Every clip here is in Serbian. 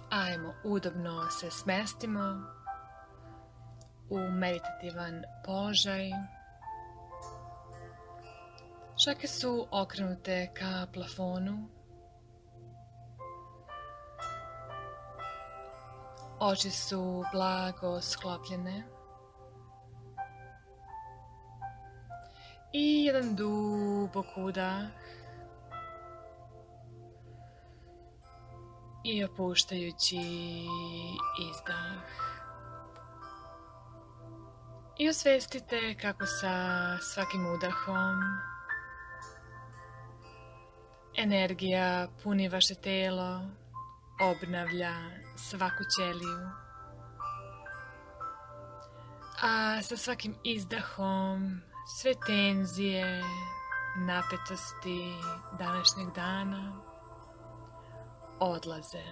Ajmo udobno se smestimo u meditativan položaj. Šake su okrenute ka plafonu. Oči su blago sklopljene. I jedan dubok udah. I opuštajući izdah. I osvestite kako sa svakim udahom energija puni vaše telo, obnavlja svaku ćeliju. A sa svakim izdahom sve tenzije, napetosti današnjeg dana odlaze.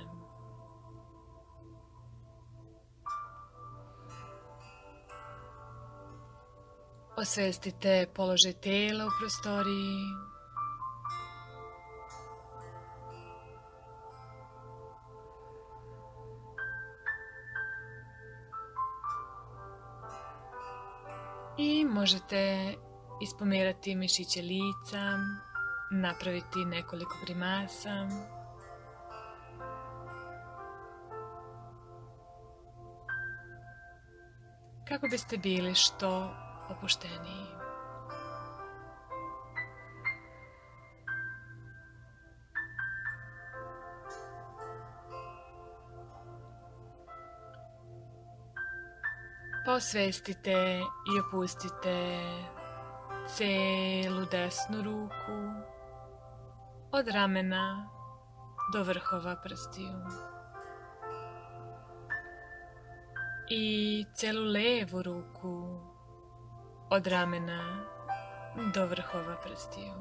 Osvestite položaj tela u prostoriji. I možete ispomerati mišiće lica, napraviti nekoliko grimasa. Kako biste bili što opušteniji. Pa osvestite i opustite celu desnu ruku od ramena do vrhova prstiju. I celu levu ruku od ramena do vrhova prstiju.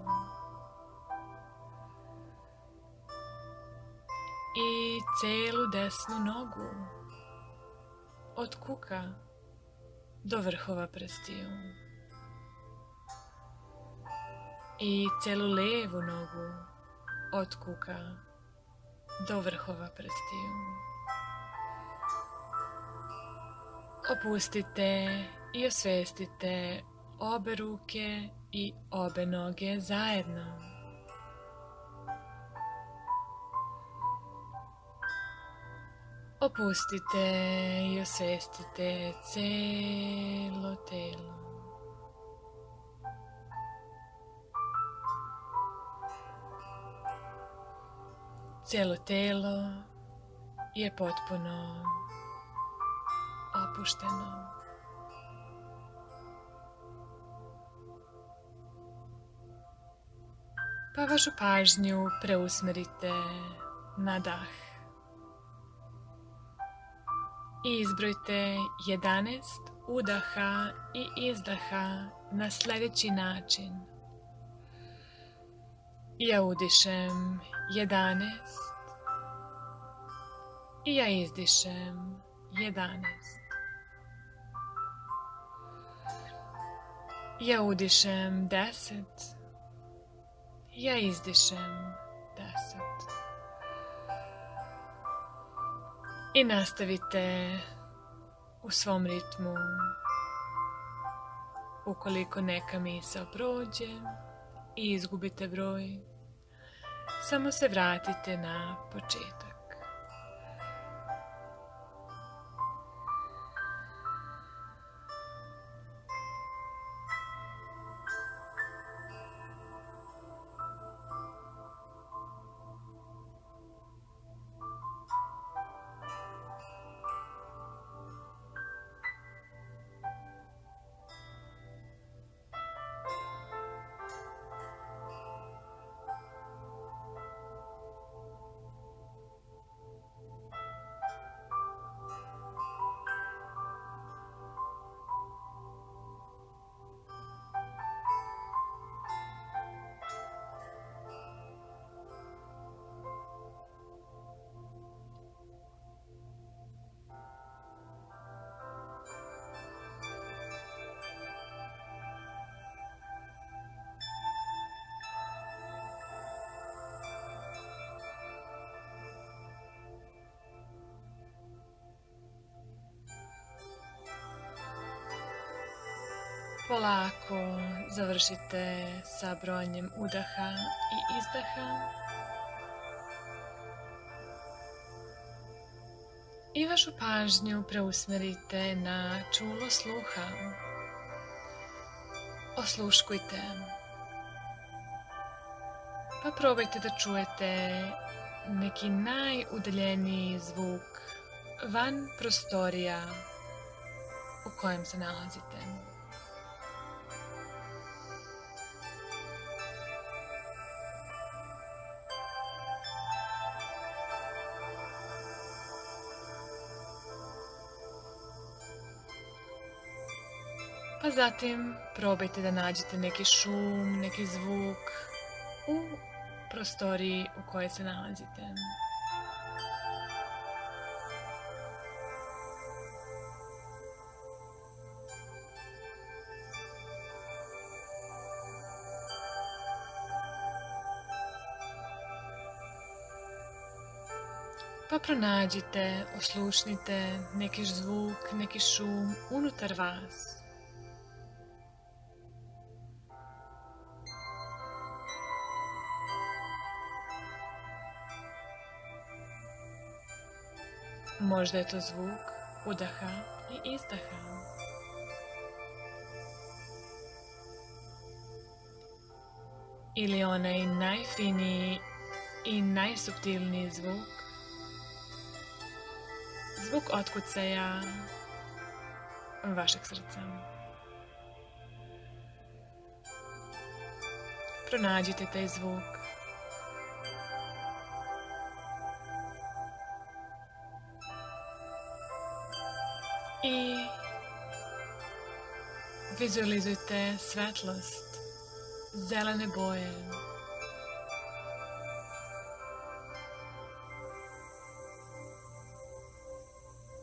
I celu desnu nogu od kuka do vrhova prstiju. I celu levu nogu od kuka do vrhova prstiju. Opustite i osvestite obe ruke i obe noge zajedno. Opustite i osvestite celo telo. Celo telo je potpuno opušteno. Pa vašu pažnju preusmerite na dah. I izbrojte 11 udaha i izdaha na sljedeći način. Ja udišem 11 i ja izdišem 11. Ja udišem 10, ja izdišem 10. I nastavite u svom ritmu. Ukoliko neka misao prođe i izgubite broj, samo se vratite na početak. polako završite sa brojanjem udaha i izdaha. I vašu pažnju preusmerite na čulo sluha. Osluškujte. Pa probajte da čujete neki najudaljeniji zvuk van prostorija u kojem se nalazite. Pa zatim probajte da nađete neki šum, neki zvuk u prostoriji u kojoj se nalazite. Pa pronađite, oslušnite neki zvuk, neki šum unutar vas. Možda je to zvuk udaha i izdaha. Ili onaj najfiniji i najsuptilniji zvuk. Zvuk otkucaja vašeg srca. Pronađite taj zvuk. I vizualizujte svetlost zelene boje.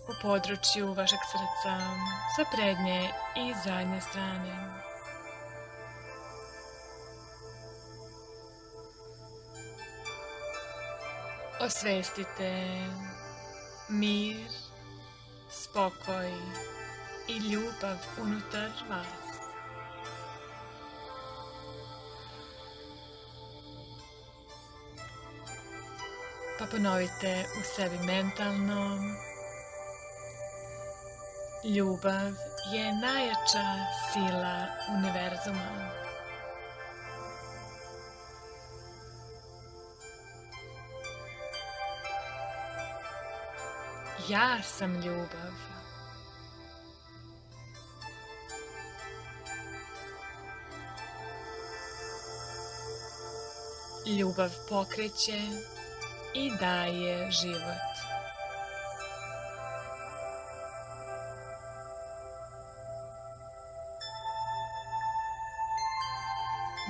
U području vašeg srca sa prednje i zadnje strane. Osvestite mir, spokoj i ljubav unutar vas. Pa ponovite u sebi mentalno: ljubav je najjača sila univerzuma. Ja sam ljubav. Ljubav pokreće i daje život.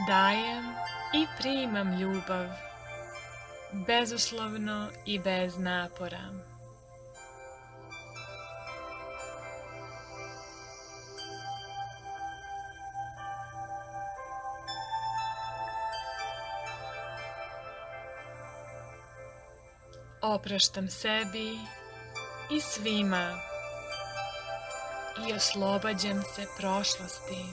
Dajem i primam ljubav bezuslovno i bez napora. Opraštam sebi i svima i oslobađam se prošlosti.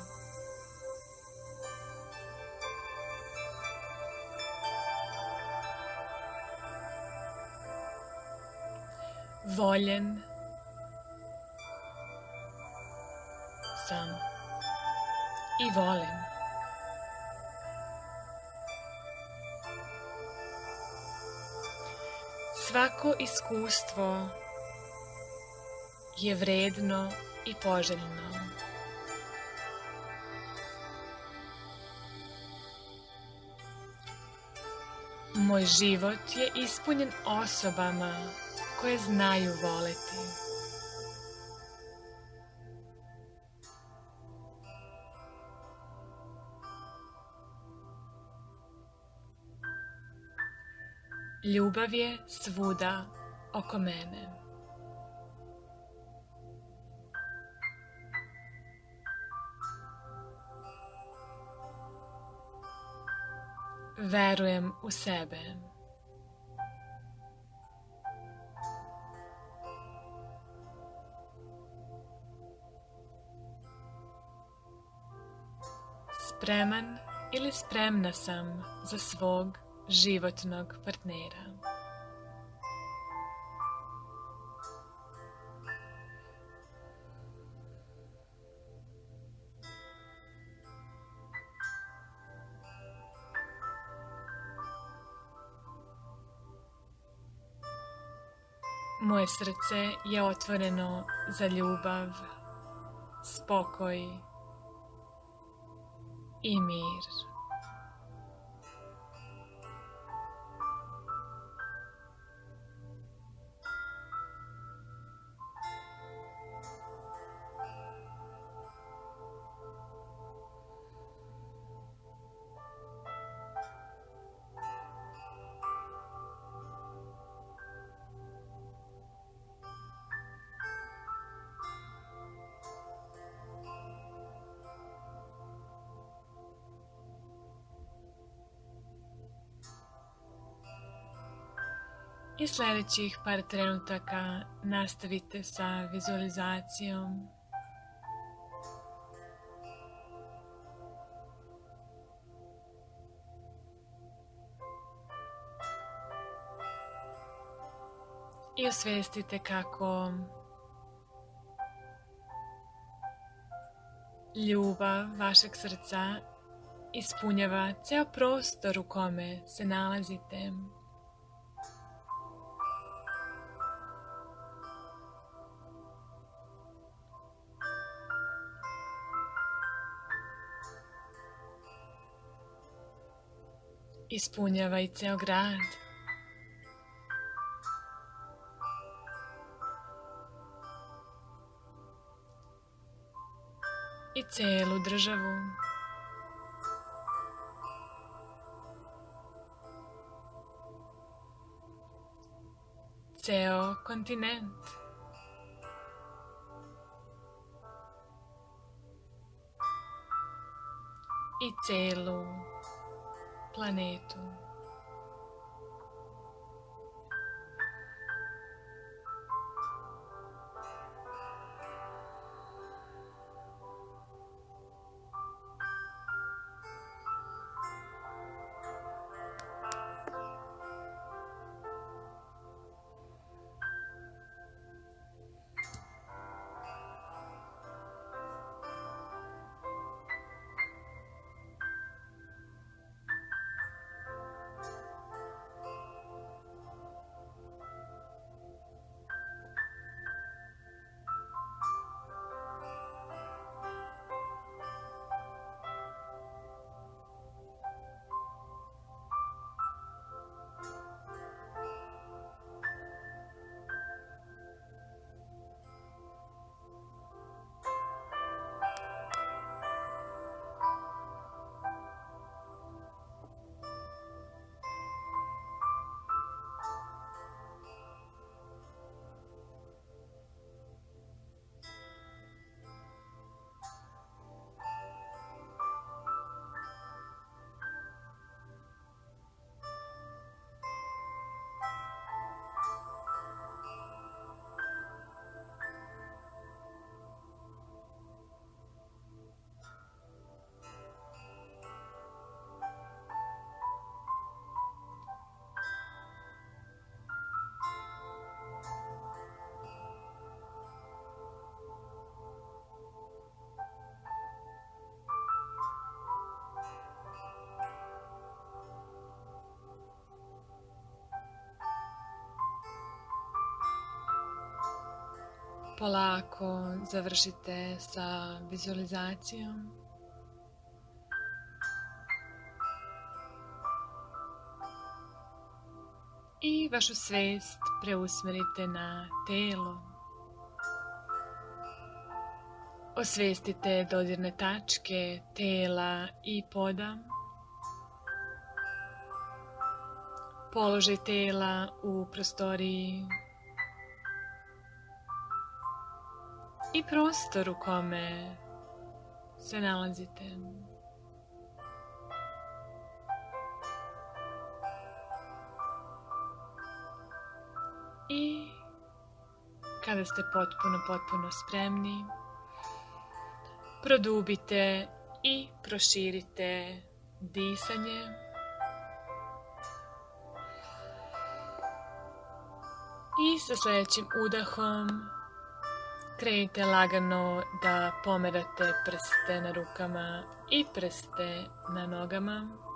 Voljen sam i volim. Svako iskustvo je vredno i poželjno. Moj život je ispunjen osobama koje znaju voleti. Ljubav je svuda oko mene. Verujem u sebe. Spreman ili spremna sam za svog životnog partnera. Moje srce je otvoreno za ljubav, spokoj i mir. I sljedećih par trenutaka nastavite sa vizualizacijom. I osvijestite kako ljubav vašeg srca ispunjava ceo prostor u kome se nalazite. Ispunjava i ceo grad. I celu državu. Ceo kontinent. I celu planetu. Polako završite sa vizualizacijom. I vašu svest preusmerite na telo. Osvestite dodirne tačke tela i poda. Položaj tela u prostoriji i prostor u kome se nalazite. I kada ste potpuno spremni, produbite i proširite disanje. I sa sljedećim udahom krenite lagano da pomerate prste na rukama i prste na nogama.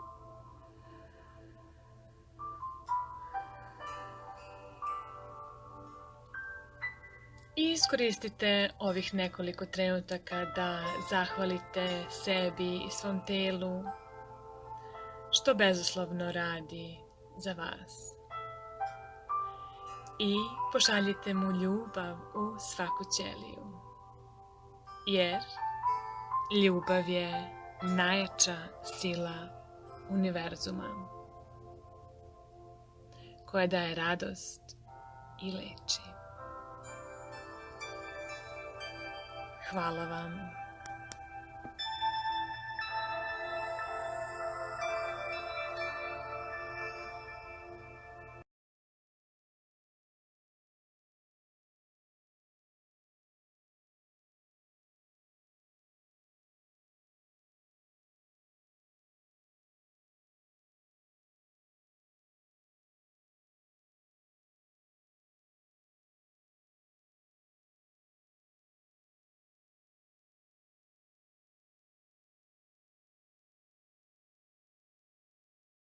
I iskoristite ovih nekoliko trenutaka da zahvalite sebi i svom telu što bezuslovno radi za vas. I pošaljite mu ljubav u svaku ćeliju. Jer ljubav je najjača sila univerzuma koja daje radost i leči. Hvala vam.